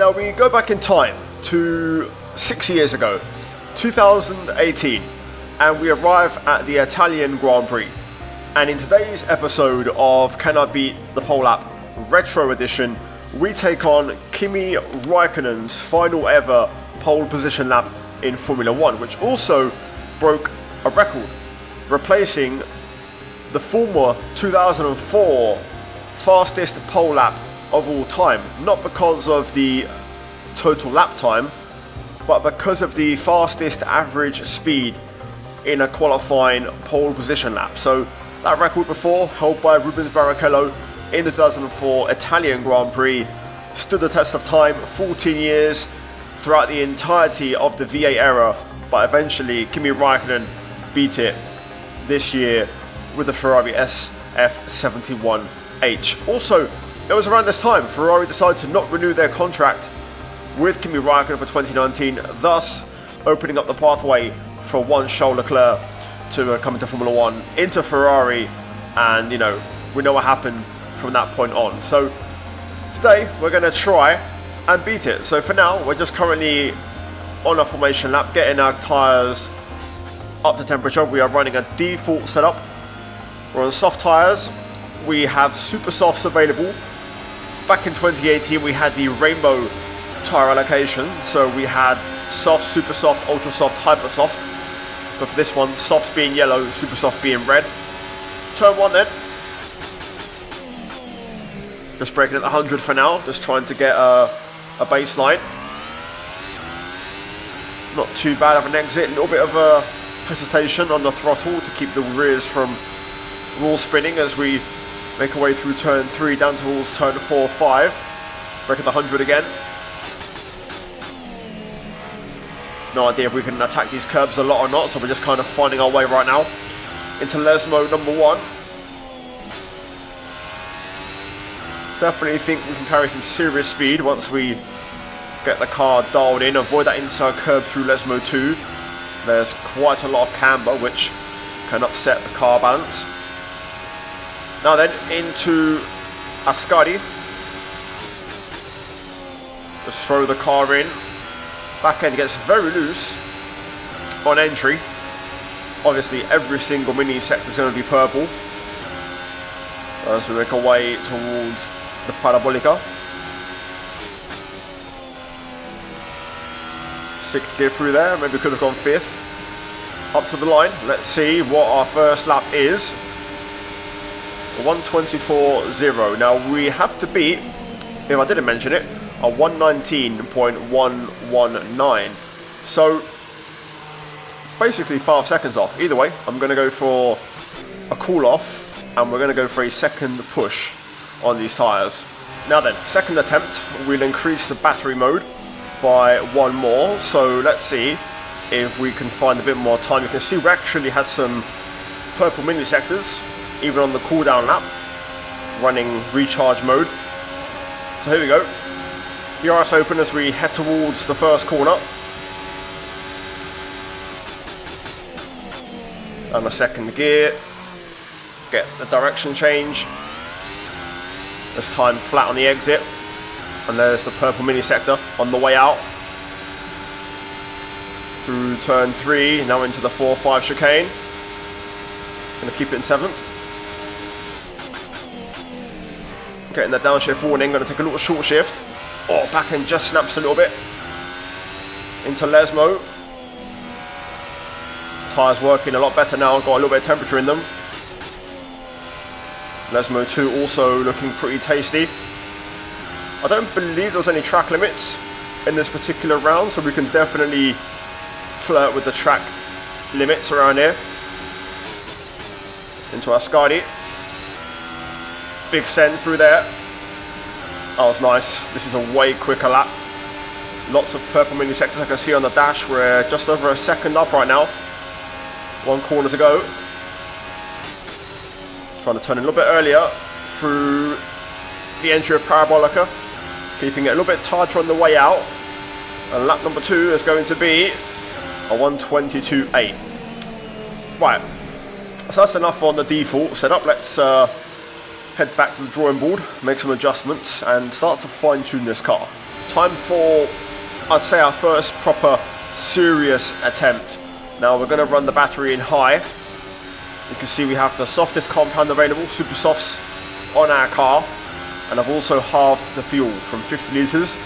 Now we go back in time to 6 years ago, 2018, and we arrive at the Italian Grand Prix. And in today's episode of Can I Beat the Pole Lap Retro Edition, we take on Kimi Raikkonen's final ever pole position lap in Formula 1, which also broke a record, replacing the former 2004 fastest pole lap of all time, not because of the total lap time, but because of the fastest average speed in a qualifying pole position lap. So that record before, held by Rubens Barrichello in the 2004 Italian Grand Prix, stood the test of time, 14 years throughout the entirety of the V8 era, but eventually Kimi Raikkonen beat it this year with the Ferrari SF71H. Also, it was around this time Ferrari decided to not renew their contract with Kimi Raikkonen for 2019, thus opening up the pathway for one Charles Leclerc to come into Formula 1, into Ferrari, and we know what happened from that point on. So today we're going to try and beat it. So for now, we're just currently on a formation lap, getting our tyres up to temperature. We are running a default setup. We're on soft tyres. We have super softs available. Back in 2018, we had the rainbow tyre allocation. So we had soft, super soft, ultra soft, hyper soft. But for this one, softs being yellow, super soft being red. Turn one then. Just braking at 100 for now, just trying to get a baseline. Not too bad of an exit, a little bit of a hesitation on the throttle to keep the rears from wall spinning as we make our way through turn 3 down towards turn 4, 5. Brake at the 100 again. No idea if we can attack these curbs a lot or not, so we're just kind of finding our way right now into Lesmo number 1. Definitely think we can carry some serious speed once we get the car dialed in. Avoid that inside curb through Lesmo 2. There's quite a lot of camber which can upset the car balance. Now then, into Ascari. Just throw the car in. Back end gets very loose on entry. Obviously every single mini sector is going to be purple as we make our way towards the Parabolica. 6th gear through there, maybe could have gone 5th. Up to the line, let's see what our first lap is. 1:24.0. Now we have to beat, if I didn't mention it, a 1:19.119. So basically 5 seconds off. Either way, I'm going to go for a cool off and we're going to go for a second push on these tyres. Now then, second attempt, we'll increase the battery mode by 1 more. So let's see if we can find a bit more time. You can see we actually had some purple mini sectors even on the cooldown lap, running recharge mode. So here we go. DRS open as we head towards the first corner. And the second gear. Get the direction change. This time flat on the exit. And there's the purple mini sector on the way out. Through turn 3, now into the 4-5 chicane. Gonna keep it in 7th. Getting the downshift warning, gonna take a little short shift. Oh, back end just snaps a little bit. Into Lesmo. Tyres working a lot better now, got a little bit of temperature in them. Lesmo 2 also looking pretty tasty. I don't believe there was any track limits in this particular round, so we can definitely flirt with the track limits around here. Into Ascari. Big send through there. That was nice. This is a way quicker lap. Lots of purple mini sectors I can see on the dash. We're just over a second up right now. 1 corner to go. Trying to turn a little bit earlier through the entry of Parabolica. Keeping it a little bit tighter on the way out. And lap number 2 is going to be a 1:22.8. Right. So that's enough on the default setup. Let's head back to the drawing board, make some adjustments and start to fine tune this car. Time for, I'd say, our first proper serious attempt. Now we're going to run the battery in high. You can see we have the softest compound available, super softs, on our car. And I've also halved the fuel from 50 litres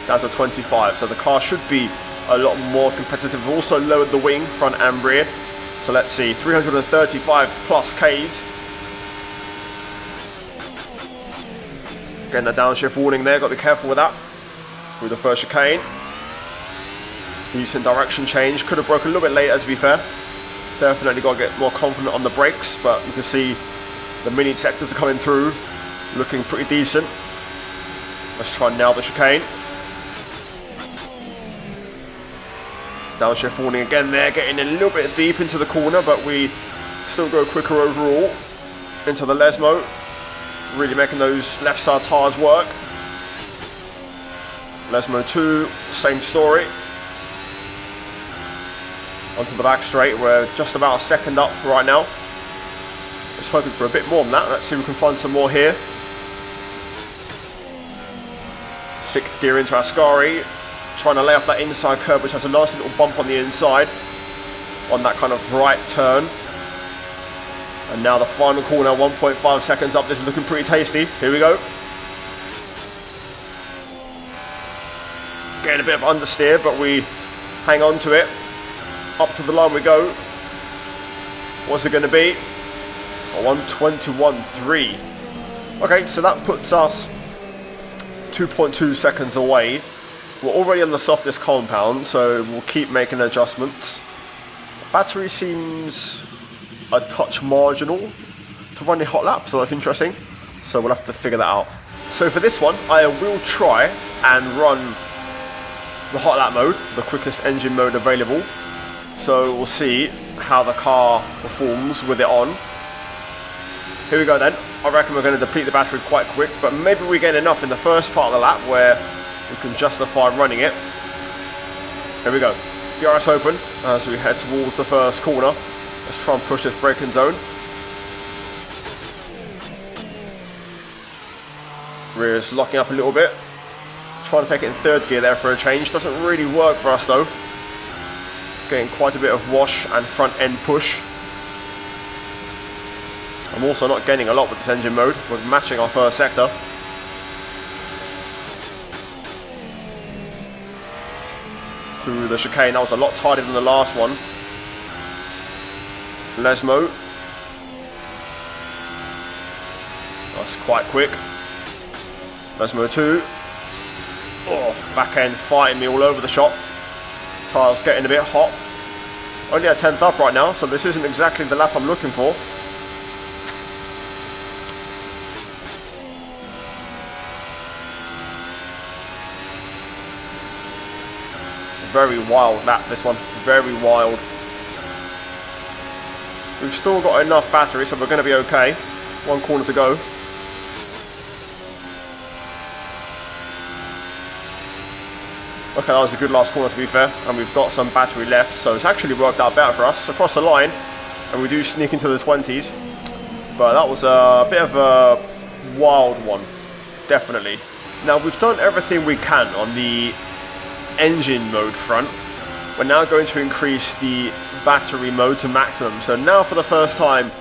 down to 25. So the car should be a lot more competitive. We've also lowered the wing, front and rear. So let's see, 335 plus Ks. Getting the downshift warning there, got to be careful with that. Through the first chicane. Decent direction change. Could have broken a little bit later, to be fair. Definitely got to get more confident on the brakes, but you can see the mini sectors are coming through, looking pretty decent. Let's try and nail the chicane. Downshift warning again there, getting a little bit deep into the corner, but we still go quicker overall into the Lesmo. Really making those left side tyres work. Lesmo 2, same story. Onto the back straight, we're just about a second up right now. Just hoping for a bit more than that. Let's see if we can find some more here. 6th gear into Ascari. Trying to lay off that inside curve, which has a nice little bump on the inside. On that kind of right turn. And now the final corner, 1.5 seconds up. This is looking pretty tasty. Here we go. Getting a bit of understeer, but we hang on to it. Up to the line we go. What's it going to be? A 1:21.3. Okay, so that puts us 2.2 seconds away. We're already on the softest compound, so we'll keep making adjustments. Battery seems a touch marginal to run a hot lap, so that's interesting. So we'll have to figure that out. So for this one, I will try and run the hot lap mode, the quickest engine mode available. So we'll see how the car performs with it on. Here we go then. I reckon we're going to deplete the battery quite quick, but maybe we get enough in the first part of the lap where we can justify running it. Here we go. DRS open as we head towards the first corner. Let's try and push this braking zone. Rear's locking up a little bit. Trying to take it in 3rd gear there for a change. Doesn't really work for us though. Getting quite a bit of wash and front end push. I'm also not gaining a lot with this engine mode. We're matching our first sector. Through the chicane, that was a lot tighter than the last one. Lesmo. That's quite quick. Lesmo 2. Oh, back end fighting me all over the shop. Tyres getting a bit hot. Only a 10th up right now, so this isn't exactly the lap I'm looking for. Very wild lap, this one. Very wild. We've still got enough battery, so we're going to be okay. One corner to go. Okay, that was a good last corner to be fair, and we've got some battery left, so it's actually worked out better for us. Across the line, and we do sneak into the 20s. But that was a bit of a wild one, definitely. Now, we've done everything we can on the engine mode front. We're now going to increase the battery mode to maximum. So now for the first time,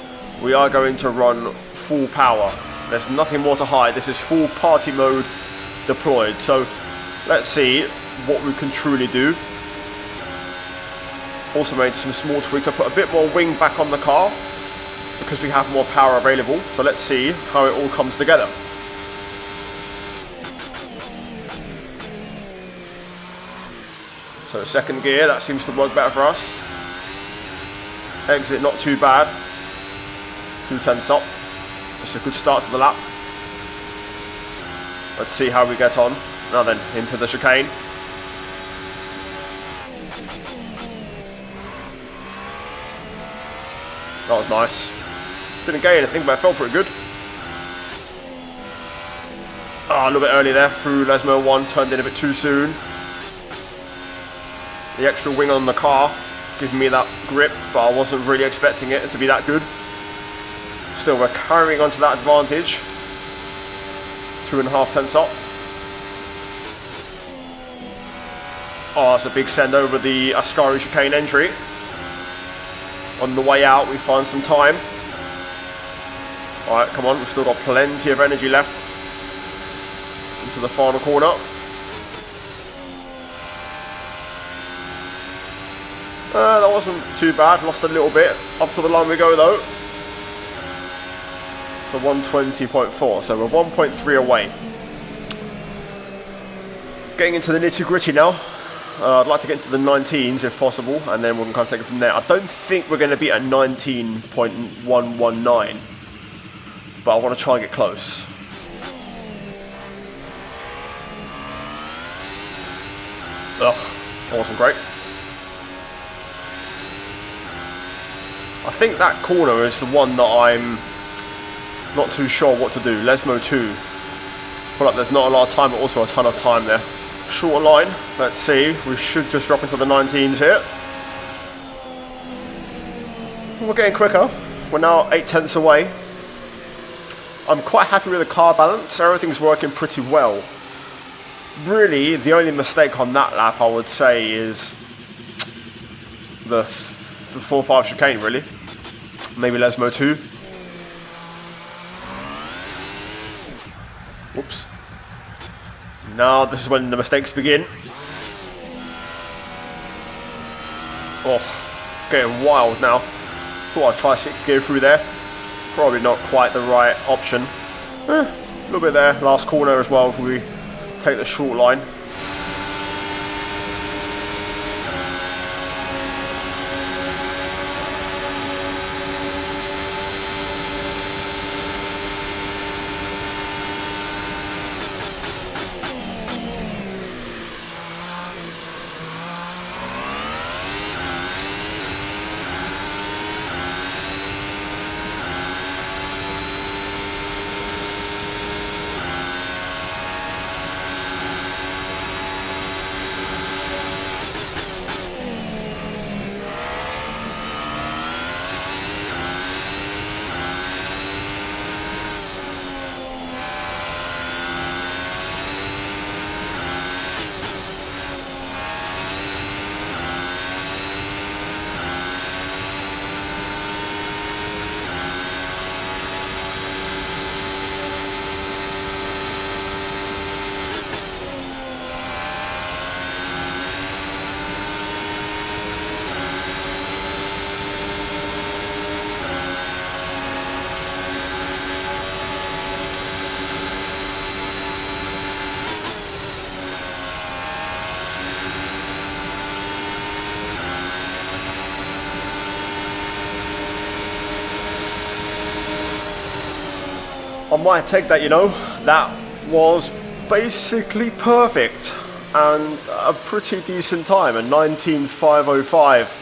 we are going to run full power. There's nothing more to hide. This is full party mode deployed. So let's see what we can truly do. Also made some small tweaks. I put a bit more wing back on the car because we have more power available. So let's see how it all comes together. So 2nd gear, that seems to work better for us. Exit not too bad. 2/10 up. It's a good start to the lap. Let's see how we get on. Now then, into the chicane. That was nice. Didn't gain anything, but it felt pretty good. Oh, a little bit early there through Lesmo 1, turned in a bit too soon. The extra wing on the car giving me that grip, but I wasn't really expecting it to be that good. Still, we're carrying on to that advantage. 2.5 tenths up. Oh, it's a big send over the Ascari chicane entry. On the way out, we find some time. Alright, come on, we've still got plenty of energy left. Into the final corner. That wasn't too bad, lost a little bit. Up to the line we go though. So 120.4, so we're 1.3 away. Getting into the nitty gritty now. I'd like to get into the 19s if possible, and then we can kind of take it from there. I don't think we're going to be at 19.119, but I want to try and get close. Ugh, that wasn't great. I think that corner is the one that I'm not too sure what to do. Lesmo 2. I feel like there's not a lot of time, but also a ton of time there. Shorter line, let's see. We should just drop into the 19s here. We're getting quicker. We're now 8/10 away. I'm quite happy with the car balance. Everything's working pretty well. Really, the only mistake on that lap, I would say, is the 4-5 chicane, really. Maybe Lesmo 2. Whoops. Now this is when the mistakes begin. Oh, getting wild now. Thought I'd try 6th gear through there. Probably not quite the right option. A little bit there. Last corner as well if we take the short line. I might take that, you know. That was basically perfect and a pretty decent time, a 19.505.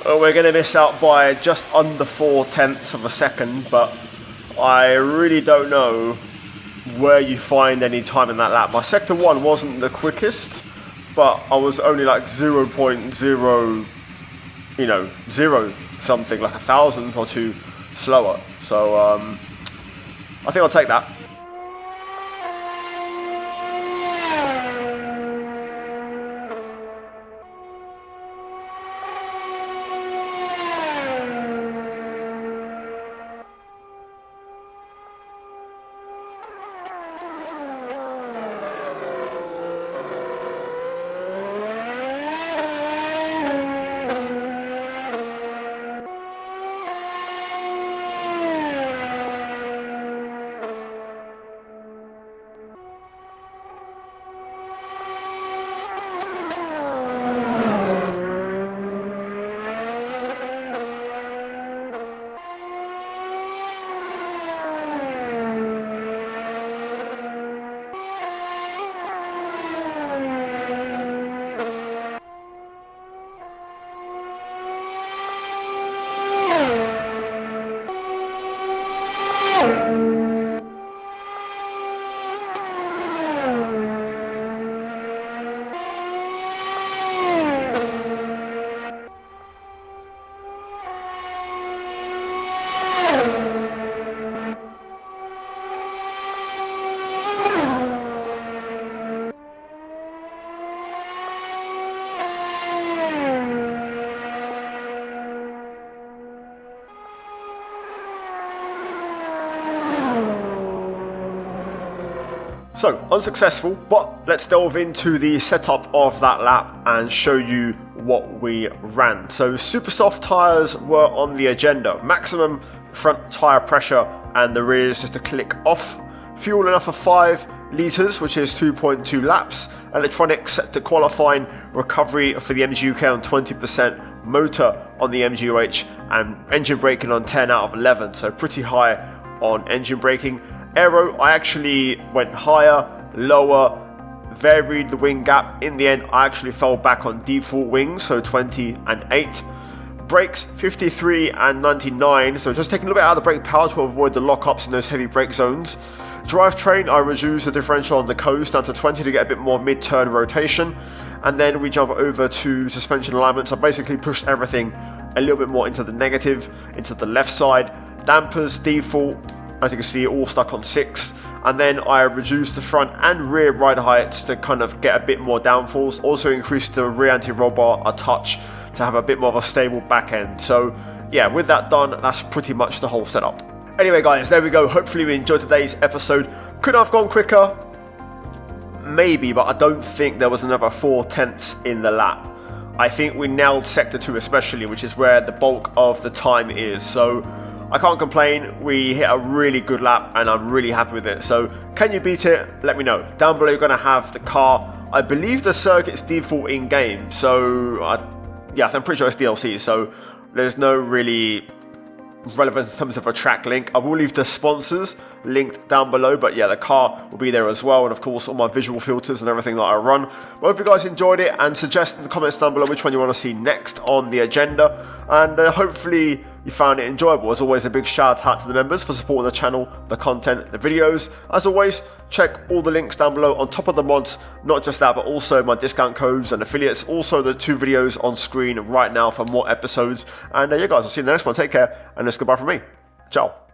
We're going to miss out by just under 0.4 of a second, but I really don't know where you find any time in that lap. My sector 1 wasn't the quickest, but I was only like 0.0, you know, 0 something, like 1,000th or 2 slower. So I think I'll take that. So, unsuccessful, but let's delve into the setup of that lap and show you what we ran. So, super soft tyres were on the agenda. Maximum front tyre pressure and the rears just a click off. Fuel enough for 5 litres, which is 2.2 laps. Electronics set to qualifying. Recovery for the MGUK on 20%. Motor on the MGUH. And engine braking on 10 out of 11. So, pretty high on engine braking. Aero, I actually went higher, lower, varied the wing gap. In the end, I actually fell back on default wings, so 20 and 8. Brakes, 53 and 99, so just taking a little bit out of the brake power to avoid the lockups in those heavy brake zones. Drivetrain, I reduced the differential on the coast down to 20 to get a bit more mid-turn rotation. And then we jump over to suspension alignment, so I basically pushed everything a little bit more into the negative, into the left side. Dampers, default. As you can see, all stuck on 6, and then I reduced the front and rear ride heights to kind of get a bit more downforce. Also increased the rear anti-roll bar a touch to have a bit more of a stable back end. So yeah, with that done, that's pretty much the whole setup. Anyway guys, there we go. Hopefully you enjoyed today's episode. Could I have gone quicker? Maybe, but I don't think there was another 4/10 in the lap. I think we nailed sector 2 especially, which is where the bulk of the time is. So I can't complain. We hit a really good lap and I'm really happy with it. So can you beat it? Let me know. Down below you're going to have the car. I believe the circuit's default in game. So yeah, I'm pretty sure it's DLC. So there's no really relevance in terms of a track link. I will leave the sponsors linked down below, but yeah, the car will be there as well, and of course all my visual filters and everything that I run. But hope you guys enjoyed it, and suggest in the comments down below which one you want to see next on the agenda, and hopefully you found it enjoyable. As always, a big shout out to the members for supporting the channel, the content, the videos. As always, check all the links down below on top of the mods. Not just that, but also my discount codes and affiliates. Also the 2 videos on screen right now for more episodes. And yeah guys, I'll see you in the next one. Take care, and it's goodbye from me. Ciao.